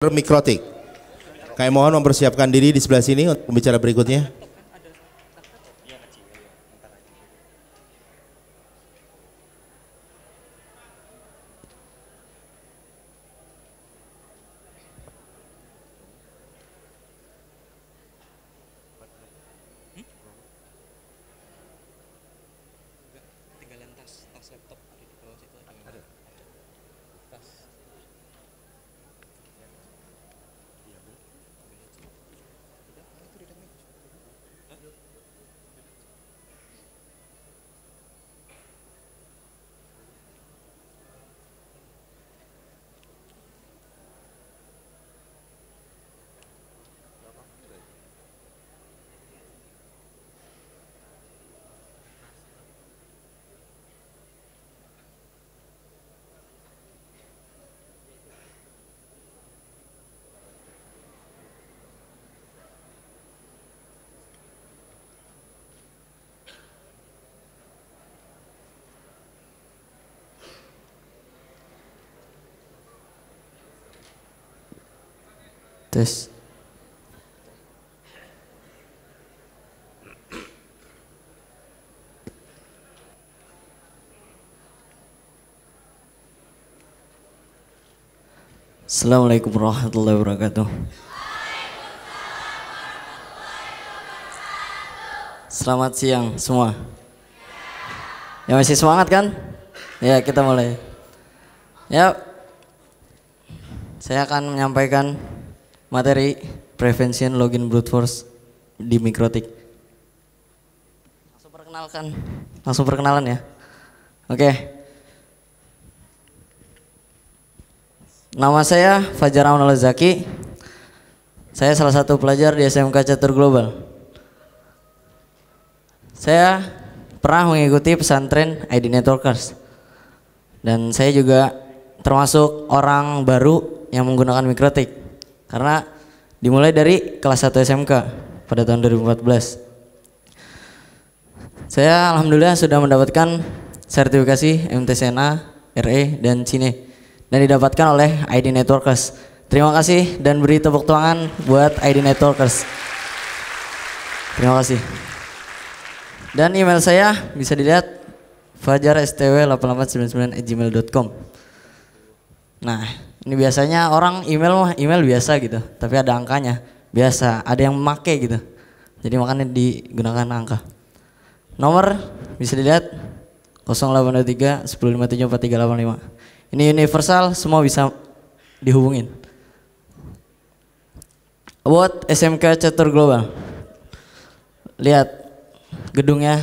Mikrotik. Kami mohon mempersiapkan diri di sebelah sini untuk pembicara berikutnya. Tes. Assalamualaikum warahmatullahi wabarakatuh. Selamat siang semua. Ya masih semangat kan? Ya kita mulai. Ya, saya akan menyampaikan materi prevention login brute force di Mikrotik. Langsung perkenalan ya. Oke. Nama saya Fajar Aun Al-Zaki. Saya salah satu pelajar di SMK Catur Global. Saya pernah mengikuti pesantren ID Networkers. Dan saya juga termasuk orang baru yang menggunakan Mikrotik. Karena dimulai dari kelas 1 SMK pada tahun 2014. Saya alhamdulillah sudah mendapatkan sertifikasi MTSNA, RE, dan CINE. Dan didapatkan oleh ID Networkers. Terima kasih dan beri tepuk tangan buat ID Networkers. Terima kasih. Dan email saya bisa dilihat fajarstw8899@gmail.com. Nah, ini biasanya orang email biasa gitu, tapi ada angkanya. Biasa, ada yang make gitu. Jadi makanya digunakan angka. Nomor bisa dilihat 0823 1057 4385. Ini universal, semua bisa dihubungin. Buat SMK Catur Global. Lihat gedungnya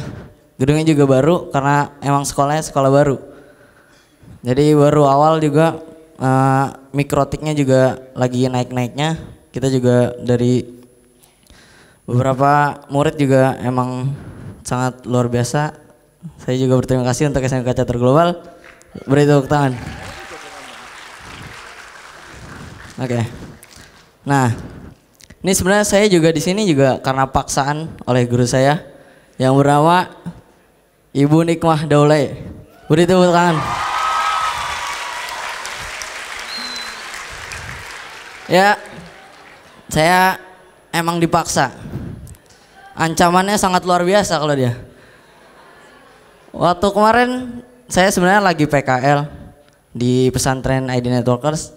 juga baru karena emang sekolahnya sekolah baru. Jadi baru awal juga Mikrotiknya juga lagi naik-naiknya. Kita juga dari beberapa murid juga emang sangat luar biasa. Saya juga berterima kasih untuk SMK Catur Global. Beri tepuk tangan. Oke. Nah, ini sebenarnya saya juga di sini juga karena paksaan oleh guru saya yang bernama Ibu Nikmah Daulay. Beri tepuk tangan. Ya, saya emang dipaksa. Ancamannya sangat luar biasa kalau dia. Waktu kemarin saya sebenarnya lagi PKL di pesantren ID Networkers.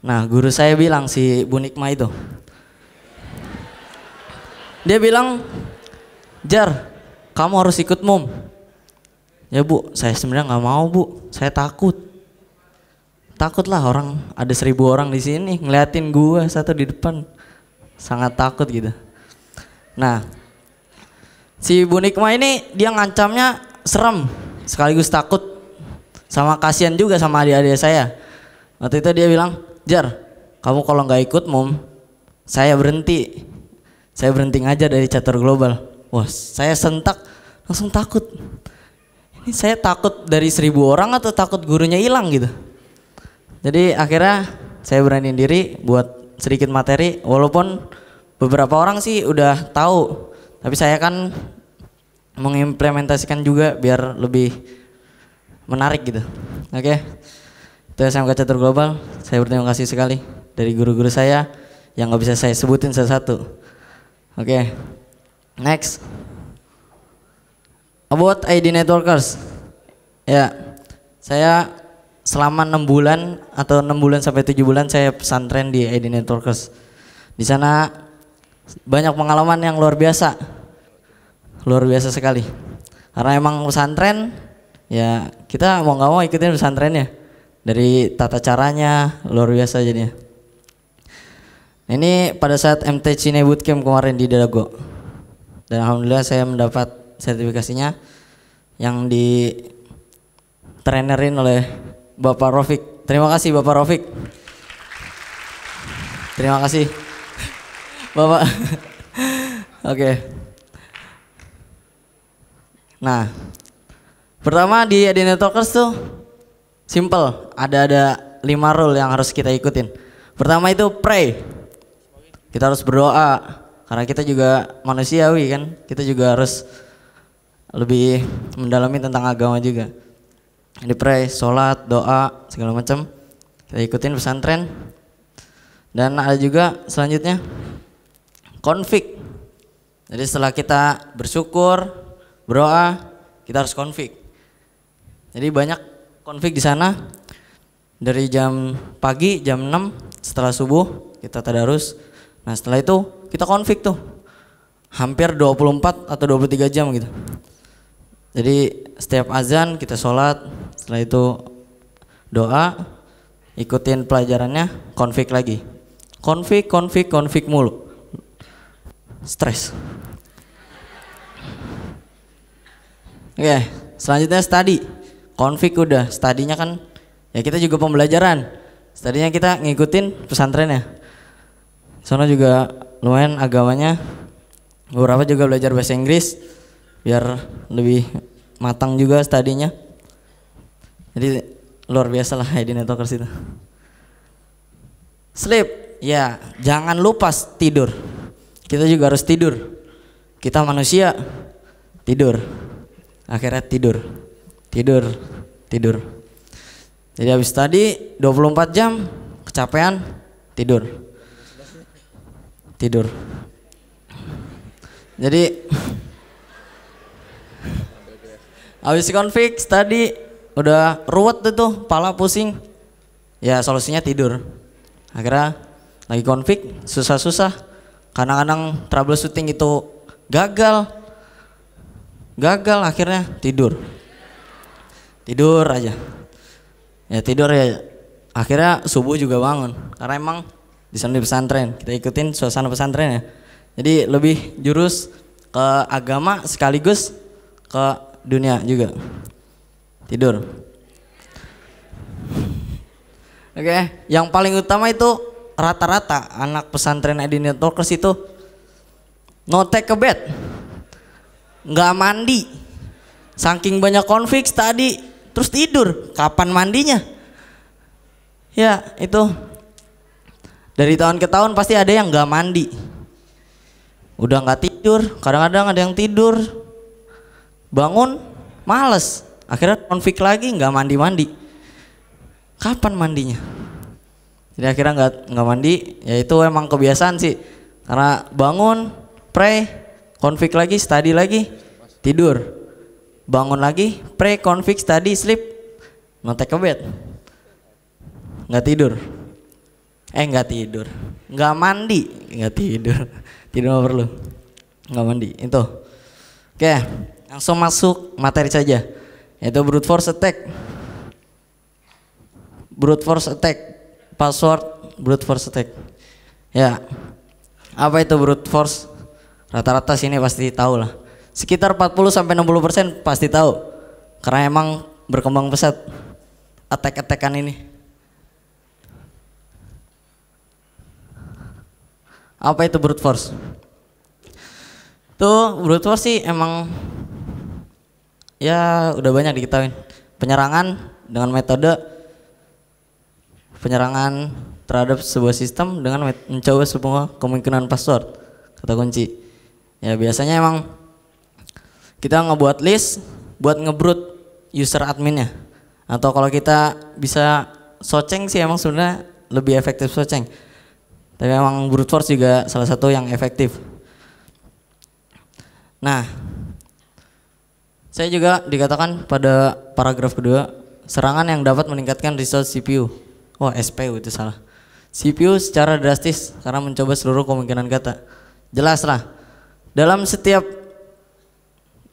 Nah, guru saya bilang si Bu Nikma itu. Dia bilang, "Jar, kamu harus ikut MUM." Ya Bu, saya sebenarnya nggak mau Bu, saya takut. Takut lah, orang ada 1000 orang di sini ngeliatin gua satu di depan, sangat takut gitu. Nah, si Bu Nikma ini dia ngancamnya serem, sekaligus takut, sama kasihan juga sama adik-adik saya. Waktu itu dia bilang, "Jar, kamu kalau nggak ikut MUM, saya berhenti ngajar dari Catur Global." Wah, saya sentak, langsung takut. Ini saya takut dari 1000 orang atau takut gurunya hilang gitu. Jadi akhirnya saya beraniin diri buat sedikit materi, walaupun beberapa orang sih udah tahu, tapi saya kan mengimplementasikan juga biar lebih menarik gitu. Oke. Itu SMK Catur Global, saya berterima kasih sekali. dari guru-guru saya yang nggak bisa saya sebutin satu-satu. Oke, next about ID networkers. Ya, saya selama 6 bulan atau 6 bulan sampai 7 bulan saya pesantren di ID networkers. Di sana banyak pengalaman yang luar biasa sekali. Karena emang pesantren, ya kita mau nggak mau ikutin pesantrennya. Dari tata caranya luar biasa jadinya. Ini pada saat MT Cine Bootcamp kemarin di Dago. Dan alhamdulillah saya mendapat sertifikasinya yang di trainerin oleh Bapak Rofik. Terima kasih Bapak Rofik. Terima kasih Bapak. Oke. Nah, pertama di ID networkers tuh simple, ada 5 rule yang harus kita ikutin. Pertama itu pray. Kita harus berdoa karena kita juga manusiawi kan. Kita juga harus lebih mendalami tentang agama juga. Jadi pray, sholat, doa, segala macam. Kita ikutin pesantren. Dan ada juga selanjutnya konfig. Jadi setelah kita bersyukur, berdoa, kita harus konfig. Jadi banyak konfig di sana dari jam pagi jam 6 setelah subuh kita tadarus. Nah setelah itu kita konfig tuh hampir 24 atau 23 jam gitu. Jadi setiap azan kita sholat, setelah itu doa, ikutin pelajarannya, konfig lagi. Konfig mulu. Stres. Oke, selanjutnya study. Konfig udah, studinya kan ya kita juga pembelajaran. Studinya kita ngikutin pesantrennya. Soalnya juga lumayan agamanya. Beberapa juga belajar bahasa Inggris biar lebih matang juga studinya. Jadi luar biasa lah ID networkers itu. Sleep, ya jangan lupa tidur. Kita juga harus tidur. Kita manusia tidur. Akhirnya tidur. Jadi habis tadi 24 jam kecapean tidur. Jadi habis konfig tadi udah ruwet tuh, pala pusing. Ya solusinya tidur. Akhirnya lagi konfig susah-susah. Kadang-kadang troubleshooting itu gagal akhirnya tidur aja. Ya tidur ya. Akhirnya subuh juga bangun. Karena emang di sana di pesantren, kita ikutin suasana pesantren ya. Jadi lebih jurus ke agama sekaligus ke dunia juga. Tidur. Oke, yang paling utama itu rata-rata anak pesantren ID networkers itu no take a bed. Nggak mandi. Saking banyak konfig tadi terus tidur. Kapan mandinya? Ya, itu dari tahun ke tahun pasti ada yang nggak mandi. Udah nggak tidur, kadang-kadang ada yang tidur bangun males, akhirnya konfig lagi nggak mandi. Kapan mandinya? Jadi akhirnya nggak mandi. Ya itu emang kebiasaan sih, karena bangun pray, konfig lagi, study lagi, tidur, bangun lagi, pray, konfig, study, sleep, no take a bed. Nggak tidur, nggak mandi, nggak tidur. Tidur nggak perlu, nggak mandi itu. Oke, langsung masuk materi saja, yaitu brute force attack. Password brute force attack. Ya, apa itu brute force? Rata-rata sini pasti tahu lah. Sekitar 40-60% pasti tahu, karena emang berkembang pesat attack-attackan ini. Apa itu brute force? Tuh brute force sih emang ya udah banyak diketahui. Penyerangan dengan metode penyerangan terhadap sebuah sistem dengan mencoba semua kemungkinan password, kata kunci. Ya biasanya emang kita ngebuat list buat ngebrute user adminnya. Atau kalau kita bisa soceng sih emang sebenarnya lebih efektif soceng. Tapi memang brute force juga salah satu yang efektif. Nah, saya juga dikatakan pada paragraf kedua, serangan yang dapat meningkatkan resource CPU. Oh, SPU itu salah. CPU secara drastis karena mencoba seluruh kemungkinan kata. Jelas lah, dalam setiap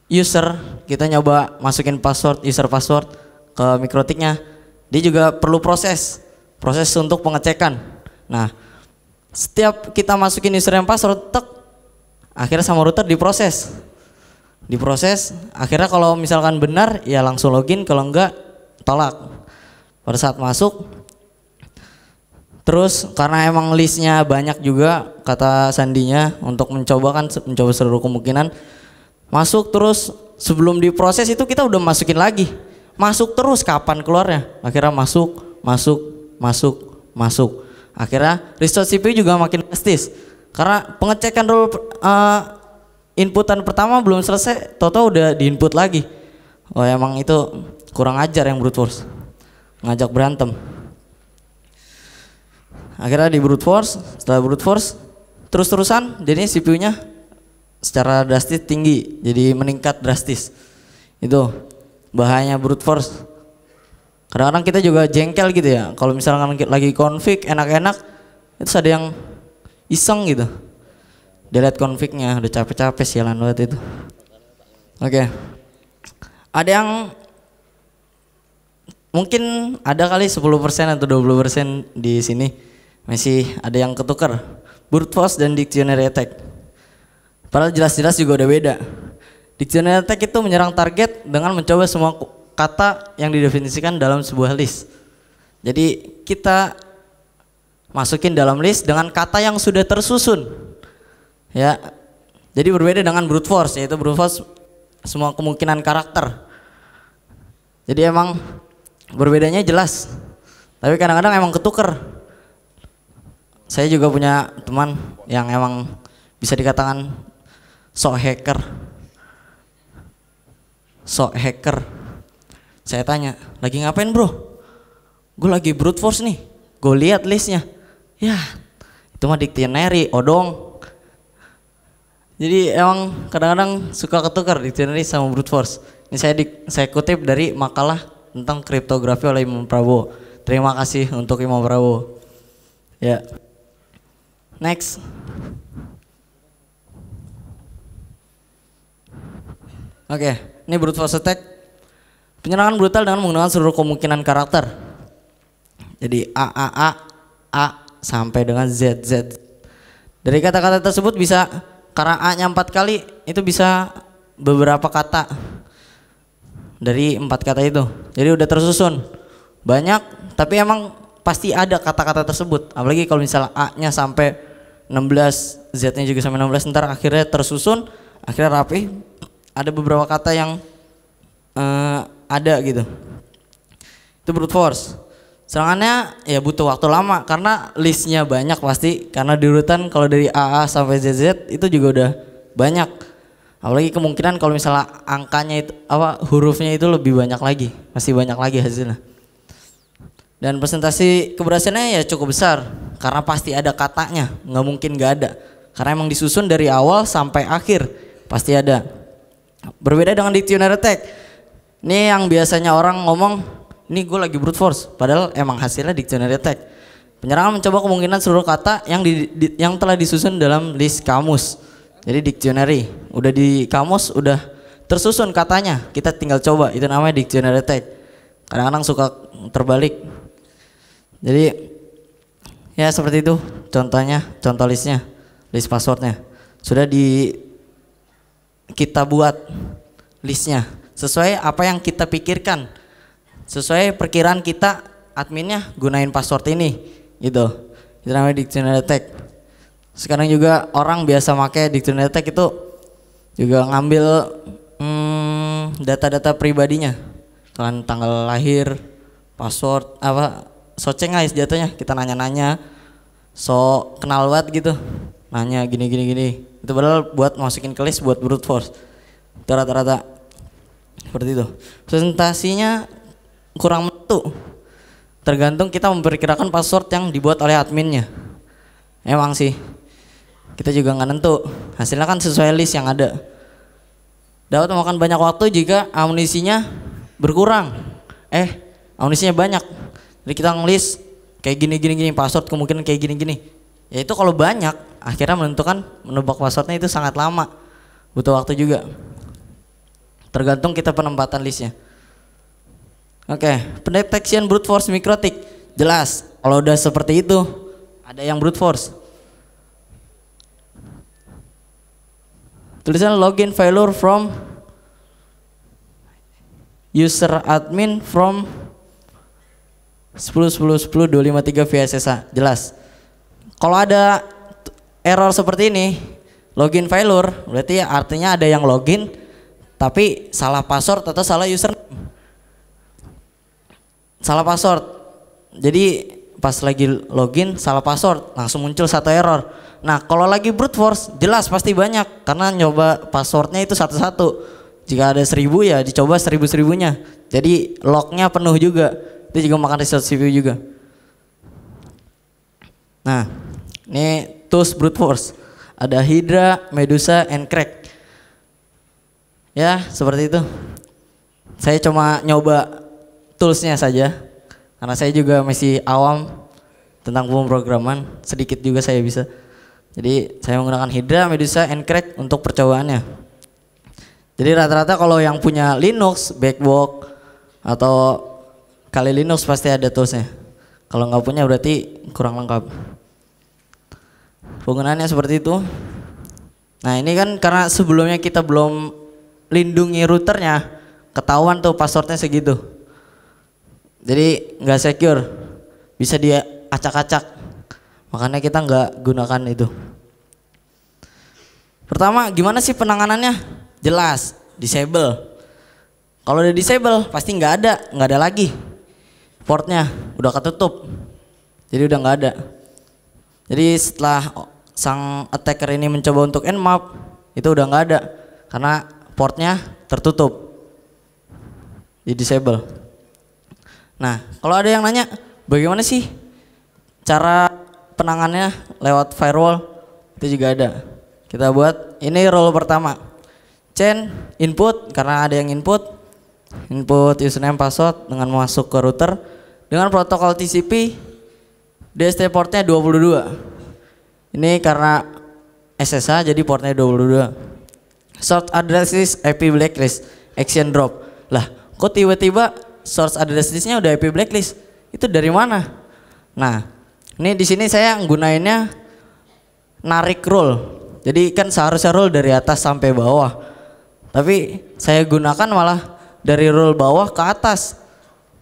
user kita nyoba masukin password, user password ke mikrotiknya, dia juga perlu proses untuk pengecekan. Nah, setiap kita masukin user yang password, tek, akhirnya sama router diproses, akhirnya kalau misalkan benar ya langsung login, kalau enggak tolak pada saat masuk. Terus karena emang listnya banyak juga kata sandinya untuk mencoba seluruh kemungkinan masuk, terus sebelum diproses itu kita udah masukin lagi, masuk terus kapan keluarnya, akhirnya masuk, akhirnya resource CPU juga makin drastis karena pengecekan dulu inputan pertama belum selesai, toto udah diinput lagi. Oh, emang itu kurang ajar yang brute force, ngajak berantem. Akhirnya di brute force, setelah brute force terus-terusan jadinya CPU-nya secara drastis tinggi, jadi meningkat drastis. Itu bahayanya brute force. Kadang-kadang kita juga jengkel gitu ya, kalau misalkan lagi config enak-enak, itu ada yang iseng gitu, delete config-nya, udah capek-capek sialan banget itu. Oke. Ada yang mungkin ada kali 10% atau 20% di sini masih ada yang ketukar brute force dan dictionary attack. Padahal jelas-jelas juga udah beda. Dictionary attack itu menyerang target dengan mencoba semua kata yang didefinisikan dalam sebuah list. Jadi kita masukin dalam list dengan kata yang sudah tersusun. Ya. Jadi berbeda dengan brute force, yaitu brute force semua kemungkinan karakter. Jadi emang berbedanya jelas. Tapi kadang-kadang emang ketuker. Saya juga punya teman yang emang bisa dikatakan sok hacker. Saya tanya, lagi ngapain bro? Gue lagi brute force nih. Gue lihat listnya. Ya, itu mah dictionary, odong. Jadi emang kadang-kadang suka ketukar dictionary sama brute force. Ini saya kutip dari makalah tentang kriptografi oleh Imam Prabowo. Terima kasih untuk Imam Prabowo. Ya. Next. Oke, ini brute force attack. Penyerangan brutal dengan menggunakan seluruh kemungkinan karakter. Jadi A sampai dengan Z. Dari kata-kata tersebut bisa, karena A-nya 4 kali, itu bisa beberapa kata dari 4 kata itu. Jadi udah tersusun banyak, tapi emang pasti ada kata-kata tersebut. Apalagi kalau misalnya A-nya sampai 16, Z-nya juga sampai 16, ntar akhirnya tersusun, akhirnya rapi. Ada beberapa kata yang ada gitu. Itu brute force. Serangannya ya butuh waktu lama karena listnya banyak pasti, karena di urutan kalau dari AA sampai ZZ itu juga udah banyak. Apalagi kemungkinan kalau misalnya angkanya itu hurufnya itu lebih banyak lagi, masih banyak lagi hasilnya. Dan presentasi keberhasilannya ya cukup besar karena pasti ada katanya, nggak mungkin nggak ada. Karena emang disusun dari awal sampai akhir pasti ada. Berbeda dengan dictionary attack. Ini yang biasanya orang ngomong, ini gue lagi brute force, padahal emang hasilnya dictionary attack. Penyerangan mencoba kemungkinan seluruh kata yang telah disusun dalam list kamus. Jadi dictionary, udah di kamus udah tersusun katanya, kita tinggal coba, itu namanya dictionary attack. Kadang-kadang suka terbalik. Jadi ya seperti itu contohnya, contoh listnya, list passwordnya. Sudah kita buat listnya sesuai apa yang kita pikirkan, sesuai perkiraan kita, adminnya gunain password ini gitu. Itu namanya dictionary attack. Sekarang juga orang biasa pakai dictionary attack itu juga ngambil data-data pribadinya, kan tanggal lahir, password, soceng guys jatuhnya, kita nanya-nanya, so kenal banget gitu, nanya gini. Itu padahal buat masukin ke list buat brute force. Itu rata-rata seperti itu. Presentasinya kurang menentu, tergantung kita memperkirakan password yang dibuat oleh adminnya. Emang sih, kita juga nggak nentu. Hasilnya kan sesuai list yang ada. Dapat memakan banyak waktu jika amunisinya berkurang. Amunisinya banyak. Jadi kita ngelis kayak gini, password kemungkinan kayak gini. Ya itu kalau banyak, akhirnya menebak passwordnya itu sangat lama. Butuh waktu juga. Tergantung kita penempatan listnya. Oke, pendetection brute force mikrotik. Jelas, kalau udah seperti itu, ada yang brute force. Tulisan login failure from user admin from 10.10.10.253 via SSH. Jelas. Kalau ada error seperti ini, login failure, berarti artinya ada yang login tapi salah password atau salah user. Salah password. Jadi pas lagi login salah password, langsung muncul satu error. Nah, kalau lagi brute force jelas pasti banyak karena nyoba passwordnya itu satu-satu. Jika ada 1000 ya dicoba 1000-1000-nya. Jadi lognya penuh juga. Itu juga makan resource CPU juga. Nah, ini tools brute force. Ada Hydra, Medusa, and Crack. Ya, seperti itu. Saya cuma nyoba toolsnya saja. Karena saya juga masih awam tentang pemrograman, sedikit juga saya bisa. Jadi saya menggunakan Hydra, Medusa, and Crack untuk percobaannya. Jadi rata-rata kalau yang punya Linux, Backbone atau Kali Linux pasti ada toolsnya. Kalau nggak punya berarti kurang lengkap. Penggunaannya seperti itu. Nah ini kan karena sebelumnya kita belum lindungi routernya, ketahuan tuh passwordnya segitu. Jadi nggak secure, bisa dia acak-acak. Makanya kita nggak gunakan itu. Pertama, gimana sih penanganannya? Jelas, disable. Kalau udah disable, pasti nggak ada lagi. Portnya udah ketutup, jadi udah nggak ada. Jadi setelah sang attacker ini mencoba untuk nmap, itu udah nggak ada karena portnya tertutup, di disable. Nah, kalau ada yang nanya, bagaimana sih cara penanganannya lewat firewall? Itu juga ada. Kita buat ini role pertama. Chain input, karena ada yang input username password dengan masuk ke router dengan protokol TCP. DST portnya 22. Ini karena SSH jadi portnya 22. Source address list IP blacklist action drop. Lah, kok tiba-tiba source address listnya udah IP blacklist? Itu dari mana? Nah, ini di sini saya gunainnya narik rule. Jadi kan seharusnya rule dari atas sampai bawah. Tapi saya gunakan malah dari rule bawah ke atas.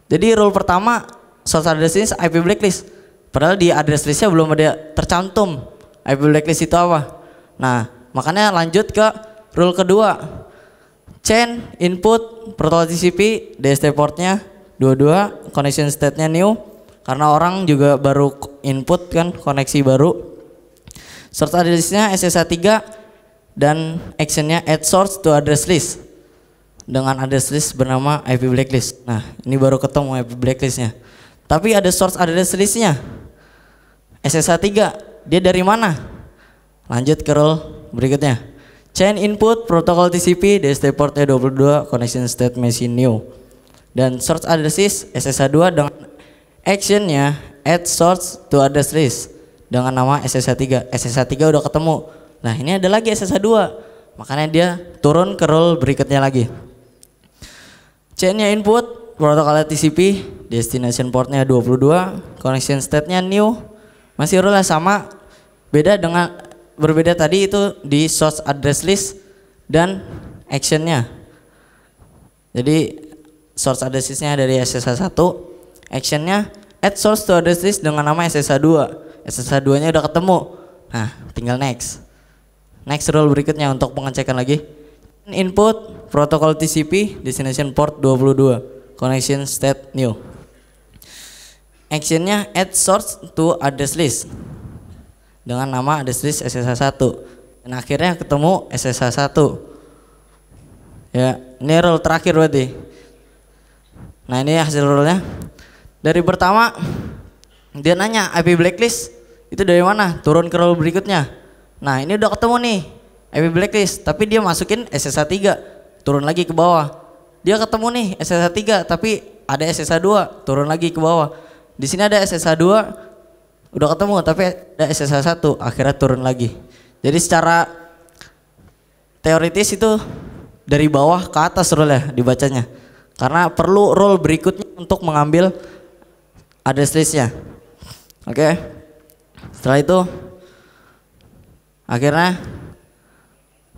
Jadi rule pertama source address list IP blacklist. Padahal di address listnya belum ada tercantum IP blacklist itu apa. Nah, makanya lanjut ke rule kedua. Chain input protokol TCP DST portnya 22, connection state-nya new karena orang juga baru input kan, koneksi baru. Source address listnya SSH 3 dan actionnya add source to address list dengan address list bernama IP blacklist. Nah, ini baru ketemu IP blacklistnya. Tapi ada source address listnya SSH 3, dia dari mana? Lanjut ke role berikutnya. Chain input protokol TCP DST portnya 22, connection state machine new. Dan source address list SSH 2 dengan actionnya add source to address list dengan nama SSH 3. SSH 3 udah ketemu. Nah, ini ada lagi SSH 2. Makanya dia turun ke role berikutnya lagi. Chainnya input protokol TCP destination portnya 22, connection state-nya new. Masih rule sama, berbeda tadi itu di source address list dan actionnya. Jadi source address listnya dari SSH 1, actionnya add source to address list dengan nama SSH 2. SSH 2 nya udah ketemu. Nah, tinggal next rule berikutnya untuk pengecekan lagi. Input protokol TCP destination port 22, connection state new. Actionnya add source to address list dengan nama address list SSH 1 dan akhirnya ketemu SSH 1. Ya, ini rule terakhir berarti. Nah, ini hasil rule-nya. Dari pertama dia nanya IP blacklist Itu dari mana? Turun ke role berikutnya. Nah ini udah ketemu nih IP blacklist, tapi dia masukin SSH 3, turun lagi ke bawah. Dia ketemu nih SSH 3, tapi ada SSH 2, turun lagi ke bawah. Di sini ada SSH 2, udah ketemu, tapi ada SSH 1, akhirnya turun lagi. Jadi secara teoritis itu dari bawah ke atas rule ya dibacanya. Karena perlu role berikutnya untuk mengambil address listnya. Oke. Setelah itu akhirnya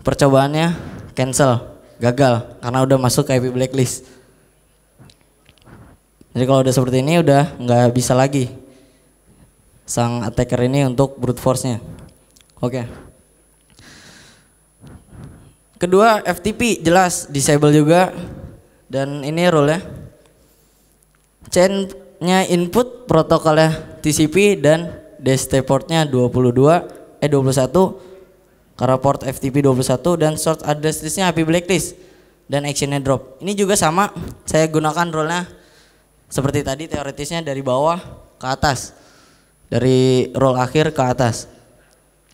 percobaannya cancel, gagal karena udah masuk ke IP blacklist. Jadi kalau udah seperti ini udah nggak bisa lagi sang attacker ini untuk brute force-nya. Oke. Kedua, FTP jelas disable juga, dan ini rule ya. Chain-nya input protokolnya TCP dan DST portnya 21 karena port FTP 21, dan source address listnya IP blacklist dan actionnya drop. Ini juga sama, saya gunakan rule-nya seperti tadi, teoritisnya dari bawah ke atas, dari role akhir ke atas.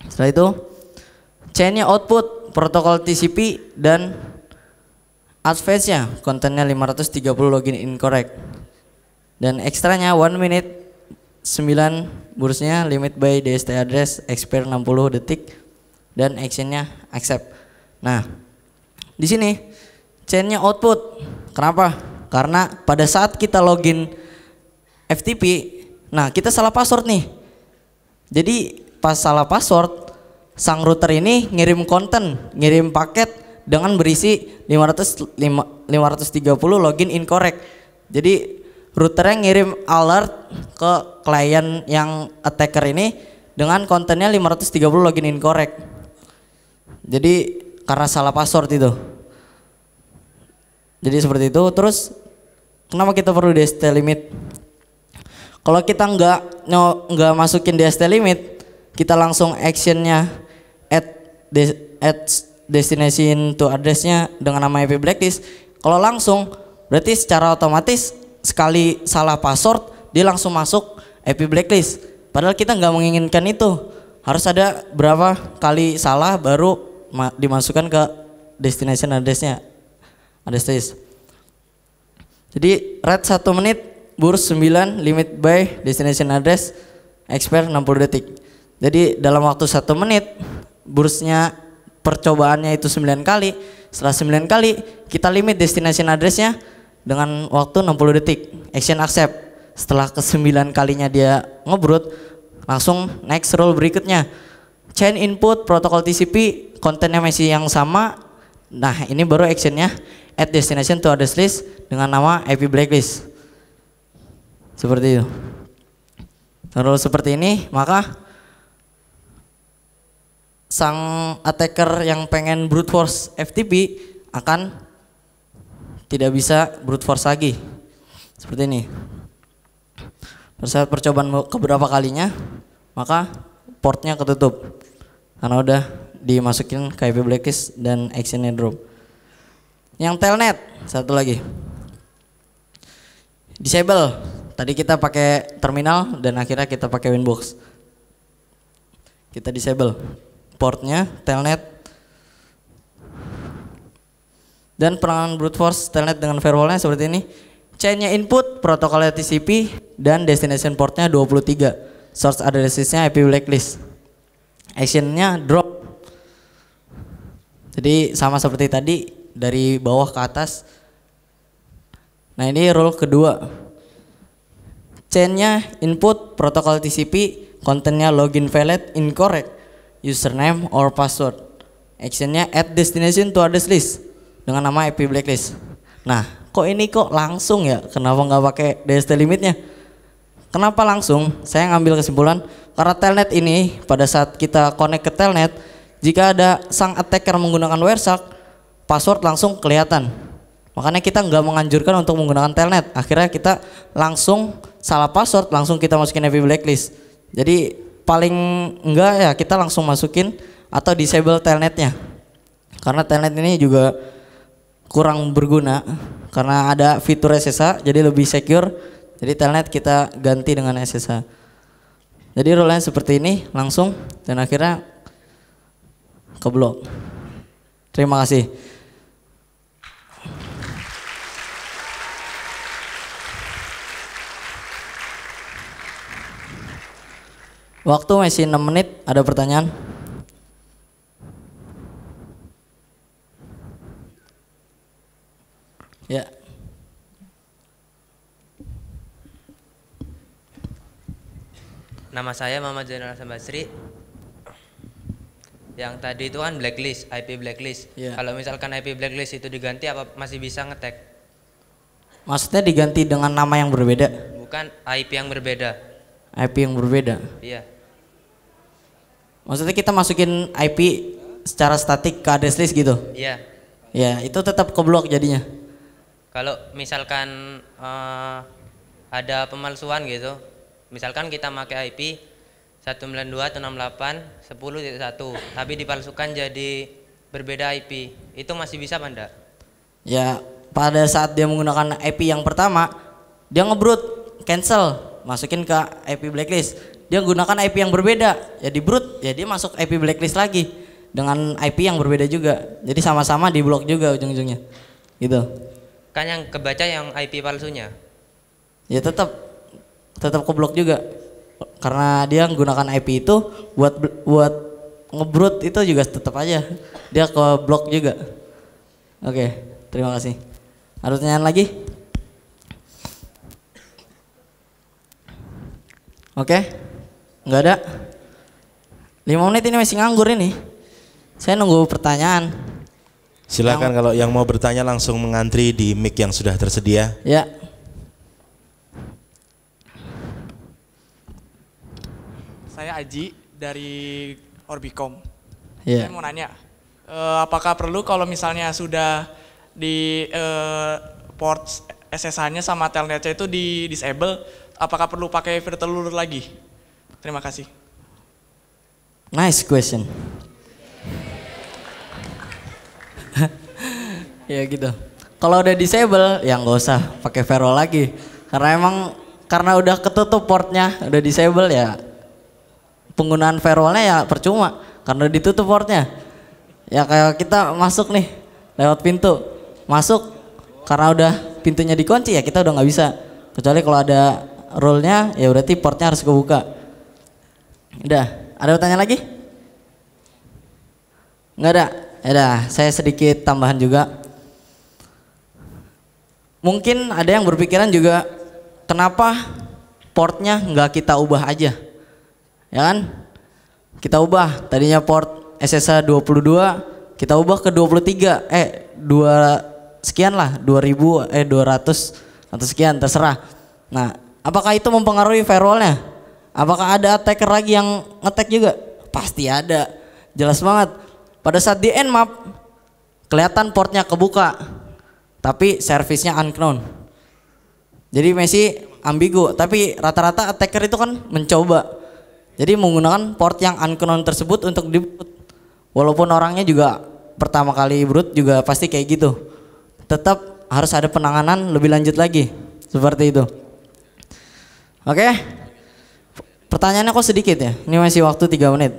Setelah itu chainnya output protokol TCP dan advance-nya kontennya 530 login incorrect, dan ekstranya 1 minute 9 burstnya limit by DST address expire 60 detik dan actionnya accept. Nah di sini chainnya output, kenapa? Karena pada saat kita login FTP, nah kita salah password nih. Jadi pas salah password, sang router ini ngirim konten, ngirim paket dengan berisi 530 login incorrect. Jadi routernya ngirim alert ke klien yang attacker ini dengan kontennya 530 login incorrect. Jadi karena salah password itu. Jadi seperti itu. Terus kenapa kita perlu DST limit? Kalau kita nggak masukin DST limit, kita langsung actionnya add destination to addressnya dengan nama IP blacklist. Kalau langsung berarti secara otomatis sekali salah password dia langsung masuk IP blacklist. Padahal kita nggak menginginkan itu. Harus ada berapa kali salah baru dimasukkan ke destination addressnya. Jadi red 1 menit, burst 9, limit by destination address, expire 60 detik. Jadi dalam waktu 1 menit, burstnya percobaannya itu 9 kali. Setelah 9 kali, kita limit destination addressnya dengan waktu 60 detik. Action accept. Setelah ke-9 kalinya dia ngebrut, langsung next rule berikutnya. Chain input protokol TCP, kontennya masih yang sama. Nah ini baru actionnya add destination to address list dengan nama IP blacklist. Seperti itu. Terus seperti ini, maka sang attacker yang pengen brute force FTP akan tidak bisa brute force lagi. Seperti ini. Pada saat percobaan keberapa kalinya, maka portnya ketutup karena udah dimasukin ke IP blacklist dan actionnya drop. Yang telnet satu lagi disable. Tadi kita pakai terminal dan akhirnya kita pakai Winbox. Kita disable portnya telnet, dan perangan brute force telnet dengan firewallnya seperti ini. Chainnya input protokolnya TCP dan destination portnya 23, source addressnya IP blacklist, actionnya drop. Jadi sama seperti tadi, dari bawah ke atas. Nah ini rule kedua. Chainnya input protokol TCP, kontennya login valid incorrect, username or password. Actionnya add destination to address list dengan nama IP blacklist. Nah kok ini kok langsung ya? Kenapa nggak pakai DST limitnya? Kenapa langsung? Saya ngambil kesimpulan karena telnet ini pada saat kita connect ke telnet, jika ada sang attacker menggunakan Wireshark, password langsung kelihatan. Makanya kita nggak menganjurkan untuk menggunakan telnet. Akhirnya kita langsung salah password, langsung kita masukin IP blacklist. Jadi paling enggak ya kita langsung masukin atau disable telnetnya. Karena telnet ini juga kurang berguna karena ada fitur SSH jadi lebih secure. Jadi telnet kita ganti dengan SSH. Jadi rule-nya seperti ini langsung dan akhirnya keblok. Terima kasih. Waktu masih 6 menit, ada pertanyaan? Ya. Nama saya Muhammad Zainal Hasan Basri. Yang tadi itu kan blacklist, IP blacklist. Iya. Kalau misalkan IP blacklist itu diganti apa masih bisa ngetek? Maksudnya diganti dengan nama yang berbeda? Bukan IP yang berbeda. IP yang berbeda? Iya. Maksudnya kita masukin IP secara statik ke address list gitu? Iya. Ya, itu tetap keblok jadinya. Kalau misalkan ada pemalsuan gitu, misalkan kita pakai IP 192.168.10.1 tapi dipalsukan jadi berbeda IP, itu masih bisa apa enggak? Ya, pada saat dia menggunakan IP yang pertama, dia ngebrut, cancel, masukin ke IP blacklist. Dia gunakan IP yang berbeda, ya di brut, ya dia masuk IP blacklist lagi dengan IP yang berbeda juga. Jadi sama-sama di blok juga ujung-ujungnya. Gitu. Kan yang kebaca yang IP palsunya. Ya tetap keblok juga. Karena dia menggunakan IP itu buat ngebrut itu juga tetap aja dia ke blok juga. Oke, terima kasih. Ada pertanyaan lagi? Oke, nggak ada. 5 menit ini masih nganggur ini. Saya nunggu pertanyaan. Silakan kalau yang mau bertanya langsung mengantri di mic yang sudah tersedia. Ya. Saya Aji dari Orbicom. Ya. Saya mau nanya, apakah perlu kalau misalnya sudah di port SSH-nya sama telnetnya itu di disable, apakah perlu pakai virtual lagi? Terima kasih. Nice question. Ya gitu. Kalau udah disable ya nggak usah pakai firewall lagi. Karena udah ketutup portnya, udah disable ya. Penggunaan firewallnya ya percuma karena ditutup portnya. Ya kayak kita masuk nih lewat pintu, masuk karena udah pintunya dikunci ya kita udah nggak bisa. Kecuali kalau ada rule-nya ya berarti portnya harus kebuka. Udah, ada pertanyaan lagi? Nggak ada. Ya udah, saya sedikit tambahan juga. Mungkin ada yang berpikiran juga kenapa portnya nggak kita ubah aja? Ya kan? Kita ubah tadinya port SSH 22 kita ubah ke 23 2 sekian lah 200 atau sekian terserah. Nah, apakah itu mempengaruhi firewallnya? Apakah ada attacker lagi yang ngetek juga? Pasti ada. Jelas banget. Pada saat di nmap kelihatan portnya kebuka tapi servisnya unknown. Jadi masih ambigu, tapi rata-rata attacker itu kan mencoba. Jadi menggunakan port yang unknown tersebut untuk di-boot. Walaupun orangnya juga pertama kali boot juga pasti kayak gitu. Tetap harus ada penanganan lebih lanjut lagi. Seperti itu. Oke. Pertanyaannya kok sedikit ya? Ini masih waktu 3 menit.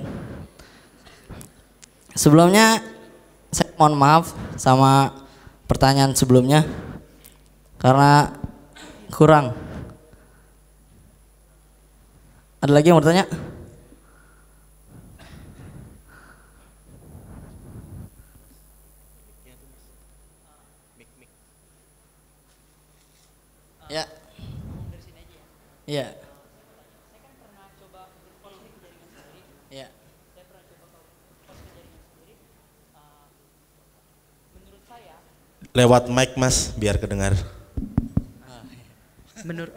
Sebelumnya saya mohon maaf sama pertanyaan sebelumnya. Karena kurang. Ada lagi yang mau bertanya? Ya. Iya. Iya. Lewat mic Mas biar kedengar. Menurut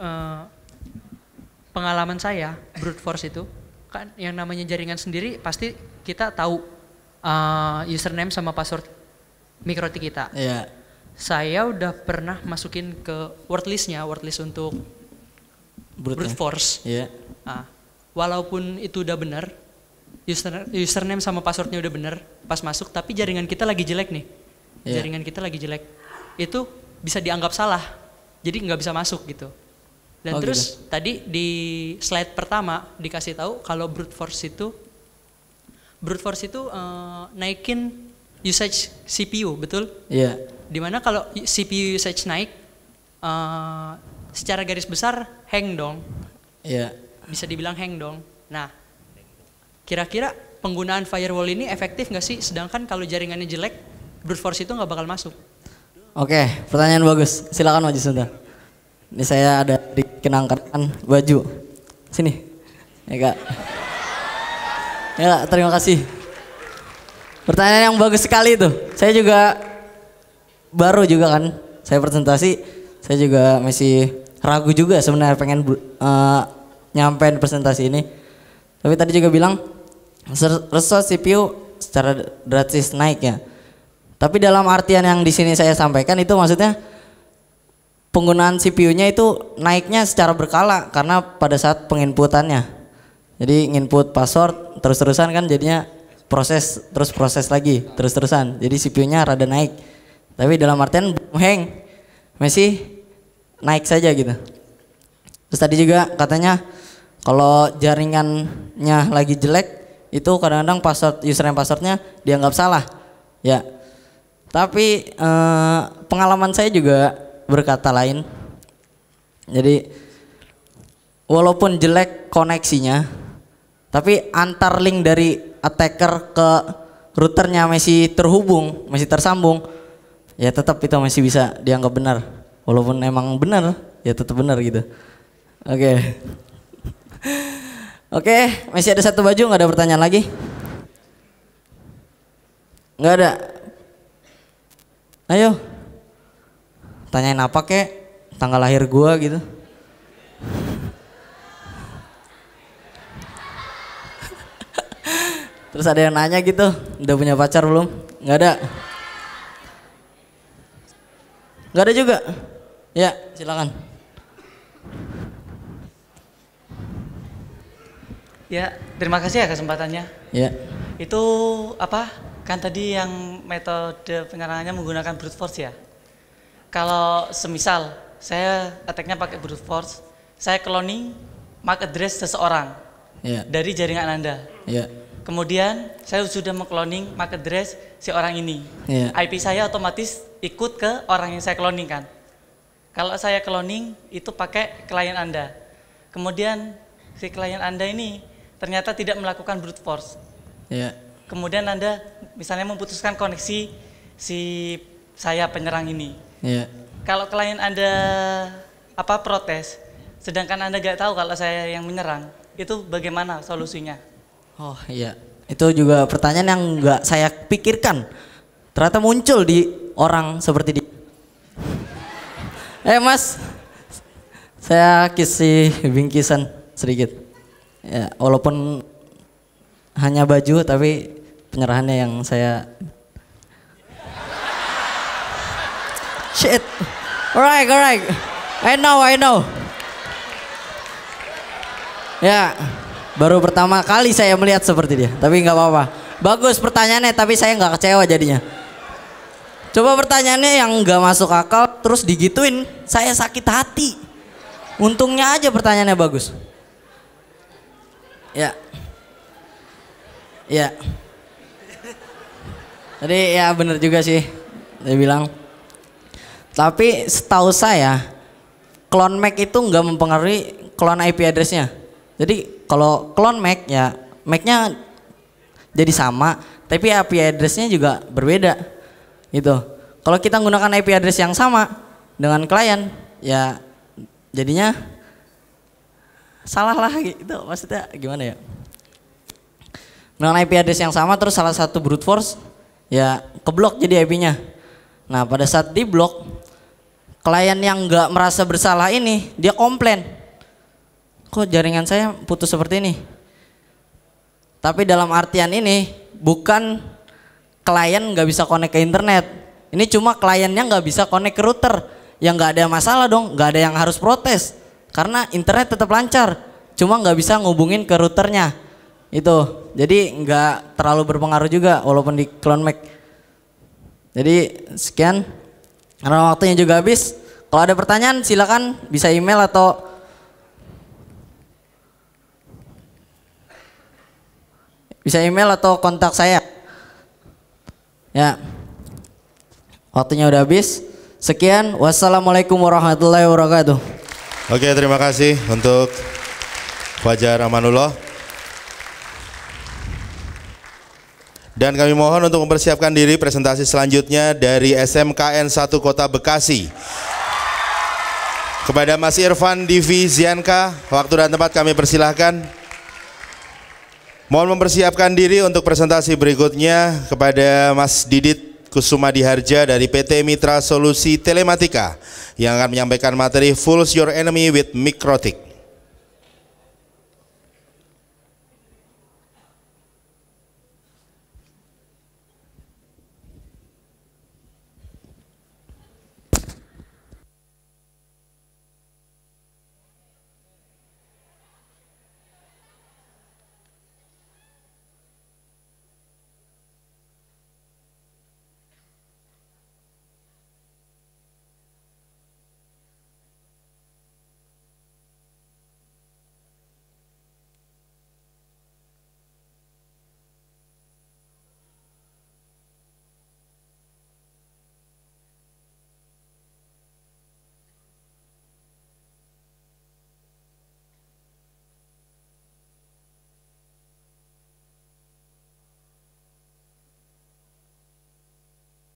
pengalaman saya brute force itu kan yang namanya jaringan sendiri pasti kita tahu username sama password MikroTik kita. Iya. Saya udah pernah masukin ke word list untuk brute force. Iya. Walaupun itu udah benar, username sama passwordnya udah benar pas masuk, tapi jaringan kita lagi jelek nih. Iya. Jaringan kita lagi jelek. Itu bisa dianggap salah. Jadi nggak bisa masuk gitu. Dan Oh, terus tadi di slide pertama dikasih tahu kalau brute force itu naikin usage CPU, betul? Iya. Dimana kalau CPU usage naik, secara garis besar hang dong, Iya. bisa dibilang hang dong. Nah, kira-kira penggunaan firewall ini efektif nggak sih? Sedangkan kalau jaringannya jelek, brute force itu nggak bakal masuk. Oke, pertanyaan bagus. Silakan maju sebentar. Ini saya ada dikenangkan baju. Sini. Ya Kak. Ya Kak, terima kasih. Pertanyaan yang bagus sekali itu. Saya juga baru juga kan. Saya presentasi. Saya juga masih ragu juga sebenarnya pengen nyampein presentasi ini. Tapi tadi juga bilang resource CPU secara drastis naik ya. Tapi dalam artian yang di sini saya sampaikan itu maksudnya penggunaan CPU-nya itu naiknya secara berkala karena pada saat penginputannya. Jadi nginput password terus-terusan kan jadinya proses lagi terus-terusan. Jadi CPU-nya rada naik. Tapi dalam artian hang masih naik saja gitu. Terus tadi juga katanya kalau jaringannya lagi jelek itu kadang-kadang username passwordnya dianggap salah. Ya. Tapi pengalaman saya juga berkata lain. Jadi walaupun jelek koneksinya, tapi antar link dari attacker ke routernya masih terhubung, masih tersambung, ya tetap itu masih bisa dianggap benar. Walaupun emang benar, ya tetap benar gitu. Oke. Oke, masih ada satu baju, nggak ada pertanyaan lagi? Nggak ada. Ayo. Tanyain apa kek, tanggal lahir gua gitu. Terus ada yang nanya gitu, udah punya pacar belum? Nggak ada. Nggak ada juga. Ya, silakan. Ya, terima kasih ya kesempatannya. Ya. Itu apa? Kan tadi yang metode penyerangannya menggunakan brute force ya. Kalau semisal saya attack-nya pakai brute force, saya cloning MAC address seseorang dari jaringan Anda. Ya. Kemudian saya sudah mengcloning MAC address si orang ini. IP saya otomatis ikut ke orang yang saya cloning kan. Kalau saya cloning itu pakai klien Anda. Kemudian si klien Anda ini ternyata tidak melakukan brute force. Kemudian Anda misalnya memutuskan koneksi si saya penyerang ini. Kalau klien Anda protes, sedangkan Anda gak tahu kalau saya yang menyerang, itu bagaimana solusinya? Oh iya, itu juga pertanyaan yang nggak saya pikirkan. Ternyata muncul di orang seperti dia. Mas, saya kasih bingkisan sedikit. Ya, walaupun hanya baju, tapi penyerahannya yang saya. Shit, alright. I know. Ya. Baru pertama kali saya melihat seperti dia, tapi nggak apa-apa. Bagus pertanyaannya, tapi saya nggak kecewa jadinya. Coba pertanyaannya yang nggak masuk akal, terus digituin, saya sakit hati. Untungnya aja pertanyaannya bagus. Ya. Jadi ya bener juga sih, dia bilang. Tapi setahu saya, clone MAC itu nggak mempengaruhi clone IP address-nya. Jadi kalau clone MAC ya MAC-nya jadi sama, tapi IP address-nya juga berbeda gitu. Kalau kita menggunakan IP address yang sama dengan klien ya jadinya salah lah gitu. Maksudnya gimana ya? Dengan IP address yang sama terus salah satu brute force ya keblok jadi IP-nya. Nah pada saat diblok, klien yang nggak merasa bersalah ini dia komplain. Kok jaringan saya putus seperti ini? Tapi dalam artian ini bukan klien nggak bisa connect ke internet. Ini cuma kliennya nggak bisa connect ke router. Yang nggak ada masalah dong, nggak ada yang harus protes. Karena internet tetap lancar. Cuma nggak bisa ngubungin ke routernya. Itu. Jadi nggak terlalu berpengaruh juga walaupun di clone MAC. Jadi sekian. Karena waktunya juga habis. Kalau ada pertanyaan silakan bisa email atau Bisa email atau kontak saya. Ya. Waktunya udah habis. Sekian. Wassalamualaikum warahmatullahi wabarakatuh. Oke, terima kasih untuk Fajar Amanullah. Dan kami mohon untuk mempersiapkan diri presentasi selanjutnya dari SMKN 1 Kota Bekasi. Kepada Mas Irfan Divi Zianka, waktu dan tempat kami persilahkan. Mohon mempersiapkan diri untuk presentasi berikutnya kepada Mas Didit Kusuma Diharja dari PT Mitra Solusi Telematika yang akan menyampaikan materi Fools Your Enemy with Mikrotik.